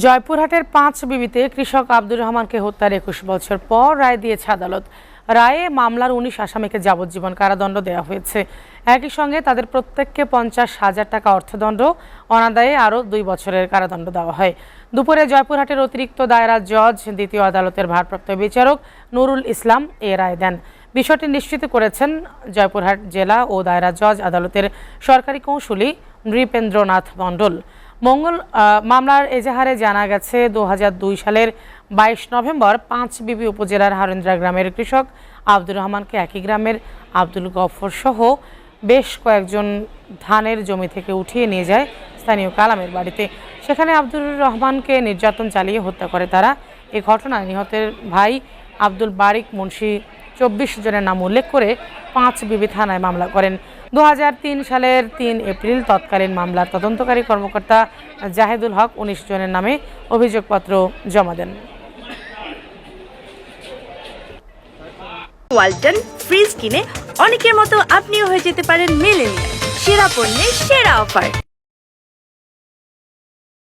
জয়পুরহাটের ৫ বিবিতে কৃষক আব্দুর রহমানকে হত্যার ২১ বছর পর রায় দিয়েছে আদালত। রায়ে মামলার ১৯ আসামিকে যাবজ্জীবন কারাদণ্ড দেওয়া হয়েছে। একই সঙ্গে তাদের প্রত্যেককে ৫০,০০০ টাকা অর্থদণ্ড, অনাদায়ে আরও ২ বছরের কারাদণ্ড দেওয়া হয়। দুপুরে জয়পুরহাটের অতিরিক্ত দায়রা জজ দ্বিতীয় আদালতের ভারপ্রাপ্ত বিচারক নুরুল ইসলাম এ রায় দেন। বিষয়টি নিশ্চিত করেছেন জয়পুরহাট জেলা ও দায়রা জজ আদালতের সরকারি কৌঁসুলি নৃপেন্দ্রনাথ মণ্ডল। মামলার এজাহারে জানা গেছে ২০০২ সালের ২২ নভেম্বর ৫ বিবি উপজেলার হারেন্দ্রা গ্রামের কৃষক আব্দুর রহমানকে একই গ্রামের আব্দুল গফর সহ বেশ কয়েকজন ধানের জমি থেকে উঠিয়ে নিয়ে যায় স্থানীয় কালামের বাড়িতে। সেখানে আব্দুর রহমানকে নির্যাতন চালিয়ে হত্যা করে তারা। এই ঘটনায় নিহতের ভাই আব্দুল বারিক মুন্সি ২৪ জনের নাম উল্লেখ করে ৫ বিবি থানায় মামলা করেন। ২০০৩ সালের ৩ এপ্রিল তৎকালীন মামলার তদন্তকারী কর্মকর্তা জাহেদুল হক ১৯ জনের নামে অভিযোগপত্র জমা দেন। ওয়ালটন ফ্রিজ কিনে অনেকের মতো আপনিও হয়ে যেতে পারেন মিলেনিয়াল। সেরা পণ্যের সেরা অফার।